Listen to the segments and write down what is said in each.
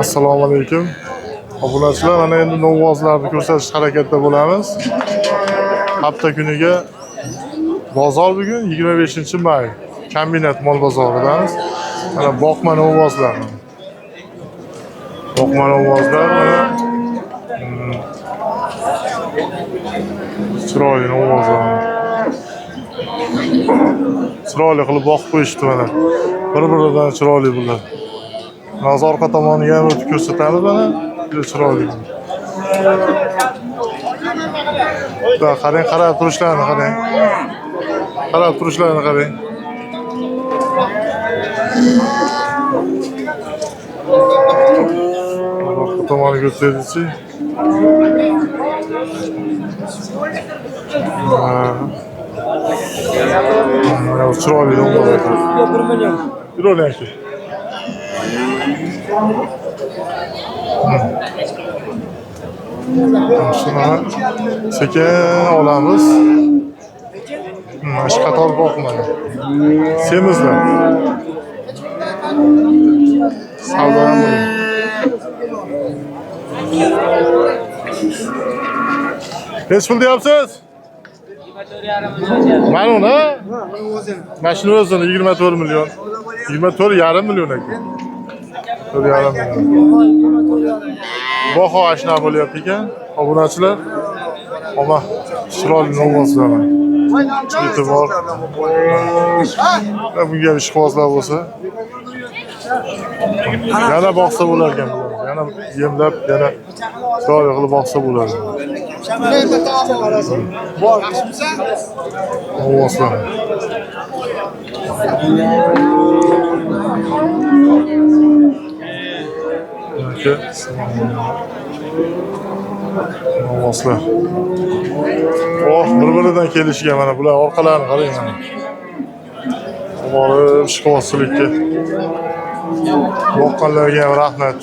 Assalomu alaykum. Obunachilar, mana endi novvozlarni ko'rsatish harakatida bo'lamiz. Hafta kuniga bozor bugun 25-may. Kombinat mol bozoridamiz. Mana boqma novvozlar. Boqma novvozlar mana chiroyli novvozlar. Chiroyli qilib boqib qo'yishdi mana. Bir-biridan chiroyli bular. Hozir orqa tomoniga ham o'tib ko'rsatamiz mana. Juda chiroyli. Qarang, qarab turishlarini qarang. Qarab turishlarini qarang. Orqa tomoniga o'taylik-chi. Chiroyli novvozlar. 1 million. 1 million. Shuni sekin olamiz. Mana shu qator boqmadi. Semizlar. Savdo ham bo'ling. Nech pul deyapsiz? 24,5 million. Mana uni? Mana shuni o'zini 24 million. 24,5 million ekan. 4,5 million. Baho ashna bo'lyapti ekan. Obunachilar. Oma chiroyli novvozlar. E'tibor. Bunga ishqibozlar bo'lsa, yana boqsa bo'lar ekan. Yana yemlab, yana chiroyli qilib boqsa bo'ladi. Novvozlar. Novvozlar. Oh, bir-biridan kelishgan mana bular orqalarini qarang mana. Borib ishqibozchilikka. Boqqanlarga ham rahmat.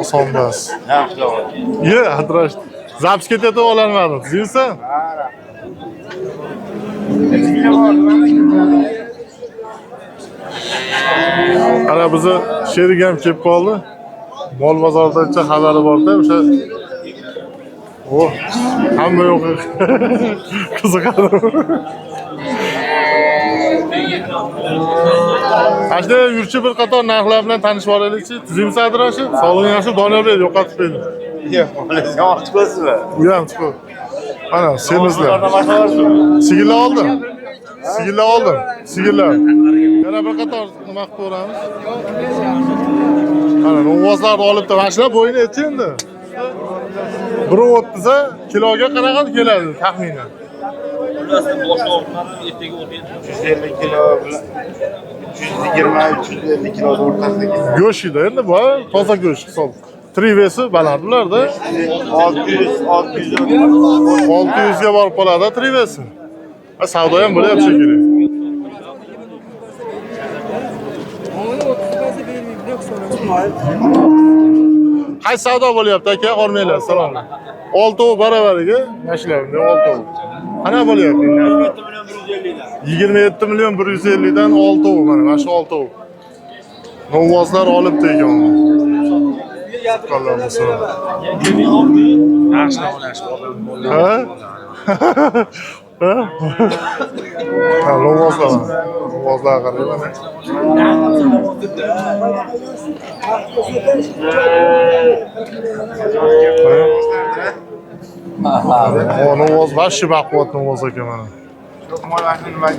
Oson emas. Ye, adrash. Zaps ketadi olarmadi. Sizsan? Ana bizni sherik ham kelib qoldi. Mol bozoridacha xabari bor-da, o'sha hamma yo'q. Qiziqadi. Ashda yurchi bir qator narxlar bilan tanishib olaylik-chi. Tizimsiz adrashib, sog'lig'ing yaxshi, Doniyorbek yo'qotib qo'ydi. Yo'q, polisiya olib chiqasizlar. U ham chiqib. Mana semizlar. Sigirlar oldim. Sigirlar oldim. Sigirlar. Yana bir qator nima qilib ko'ramiz? Mana novvozlarni olibdi. Mana shular bo'yini necha endi? 1.30 a kiloga qanaqa keladi taxminan? Ulardan boshqa o'rnlarni ertaga o'taydi. 350 kilo bilan 320-350 kilo o'rtasida keladi. Go'shtida endi bu toza go'sht hisob. Trivesi balandlarda 600 ga borib qoladi trivesi. Savdo ham bo'lyapti shekilli. Qaysi savdo bo'lyapti aka? Qormanglar, salom. 6 baravariga mashlavimda 6. Qana bo'lyapti? 27 million 150 dan 6 mana shu 6. Novvozlar olibdi ekan. Qallamasa. Ha? Ha, novvozlar. Novvozlar qarang mana. Novoz vashi baquvvat novoz ekan mana.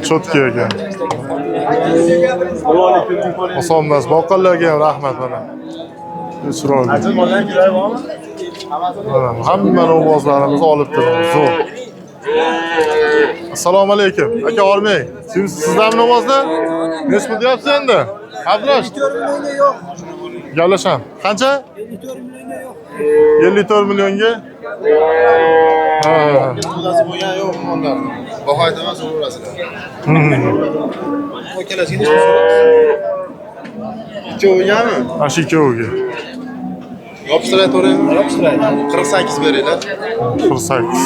Cho'tka ekan. Oson emas. Boqqanlarga ham rahmat mana. Chiroyli. Hamma novvozlarimiz olibdi. Zo'r. Assalomu alaykum. Aka olmang. Sizlarmi novvozlar? Nech pul deyapsiz endi? Abdulash. 54 millionga yo'q. Gaplasham. Qancha? 54 millionga. Ha. Bo'lasi bo'lgan yo'q mollar. Baho aytaman, so'rasizlar. Kelasiga nechta so'raysiz? Ikkoviga-mi? Ha, shu ikkoviga. Yopishtiray to'g'rimi? Yopishtiray. 48 beringlar. 48.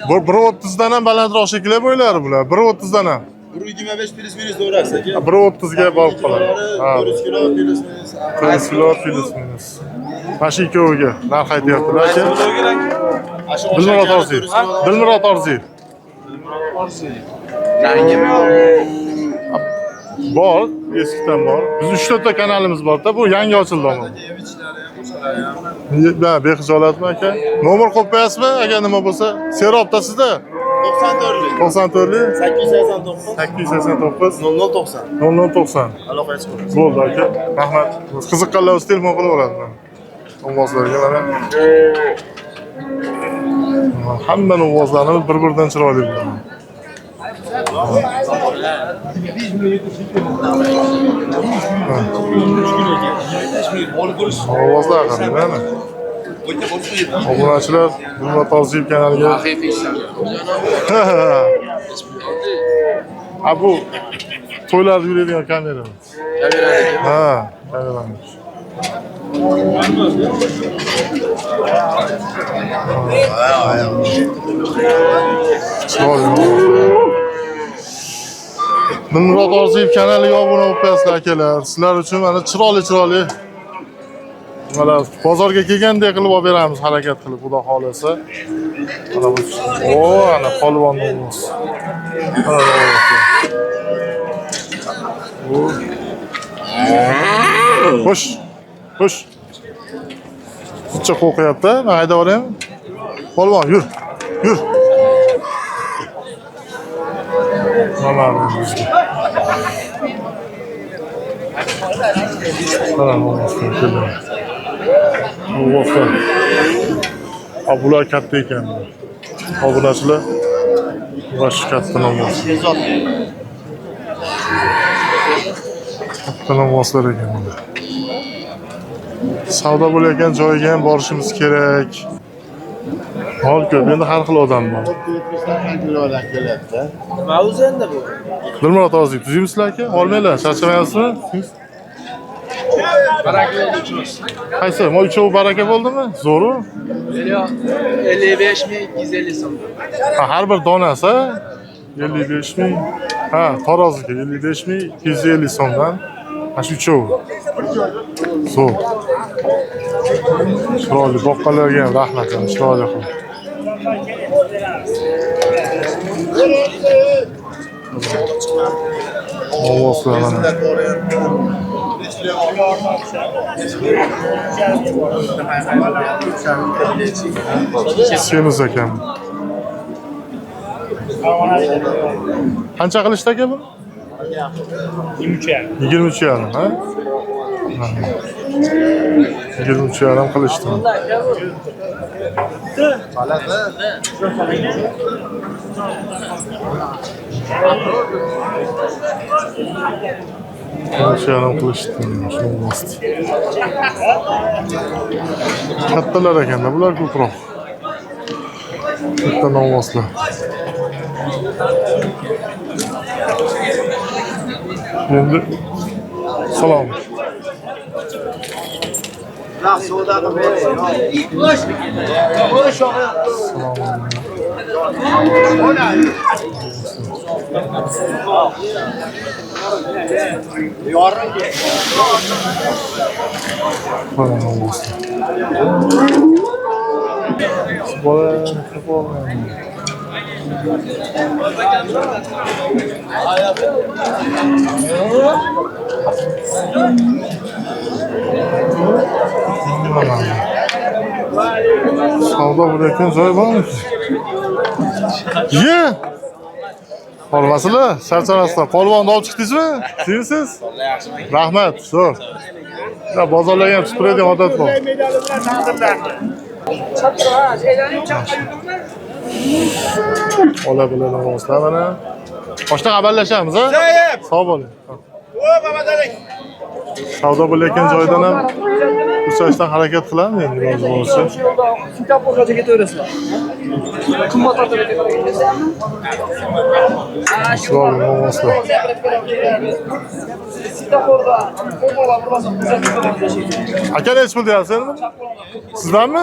1.30 dan ham balandroq shekillar bo'ylari bular. 1.30 dan ham. 125 plyus-minus to'g'rasi aka. 1.30 ga borib qoladi. Ha. 400 kilo plyus-minus. 400 kilo plyus-minus. Mana shu ikkoviga narx aytyaptilar aka. Dilmurod Orziyev. Dilmurod Orziyev. Bor, eskidan bor. Biz 3 ta kanalimiz bor-da, bu yangi ochildi ama. Ha, bexijolatmi aka? Nomer qo'yib qo'yasizmi? Agar nima bo'lsa, Serobda sizda 94 889 0090. Aloqa chiqamiz. Bo'ldi aka. Rahmat. Qiziqqanlar o'z telefon qilaveradi. Ovozlarga mana. Hamma ovozlarimiz bir-biridan chiroyli bo'ladi. Ovozlar qanday mana? Obunachilar Dilmurod Orziyev kanaliga. Ha bu to'ylarda yuradigan kamera. Ha, kamera. Dilmurod Orziyev kanaliga obuna bo'lib qo'yasizlar akalar. Sizlar uchun mana chiroyli. Mana bozorga kelgandek qilib olib beramiz, harakat qilib, xudo xolasa. Mana bu. Ana polvon bo'lamiz. Xo'sh. Sizcha qo'rqyapti? Men haydab yuboraymi? Polvon, yur. Mana bular katta ekan. Obunachilar bosh katta namoz. Katta namozlar ekan bular. Savdo bo'layotgan joyga ham borishimiz kerak. Hol ko'p, endi har xil odam bor. Nima o'zi endi bu? Dilmurod Orziyev, tuzyapsizlar aka? Olmanglar, charchamayapsizmi? Baraka bo'ldi. Qaysi? Mo uchovi baraka bo'ldimi? Zo'ru? 55.250 so'm. Ha, har bir donasi 55.000. Ha, taroziga 55.250 so'mdan. Mana shu uchovi. Zo'r. Chiroyli boqqanlarga ham rahmat, chiroyli qilib. Ovozlar mana. Semiz ekan. Qancha qilishdi aka bu? 23.5, ha? 23.5 qilishdi. Şahanam qilishdi, shuni bo'lmasdi. Kattalar ekanda, bular ko'proq. Katta novvoslar. Endi salom. Savdo bo'layotgan joy bormi? Ye! Olmasizlar, charchamasizlar. Polvonni olib chiqdingizmi? Sizsiz? Rahmat, zo'r. Ya bozorlarga ham chiqib turadigan odat bor. Ola bilan ovozlar mana. Boshqa xabarlashamiz, ha? Sog' bo'ling. Savdo bo'layotgan joydan ham ko'rsatishdan harakat qilamiz endi iloji bo'lsa. Singapurga ketaverasizlar. Qimmat tortib Chiroyli ovozlar. Singapurda futbolga burasam kuzatib Aka nech pul deyapsiz endi? Sizdanmi?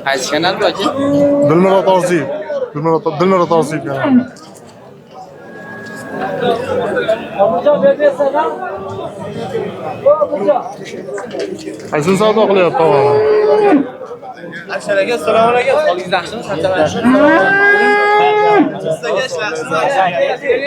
Qaysi kanal bu aka? Dilmurod Orziyev. Dilmurod Orziyev kanali. Abuja bersana. Abuja. Qaysini savdo qilyapti avval? Aksar aka, assalomu alaykum. Holingiz yaxshimi? Sizga ishlarsizmi?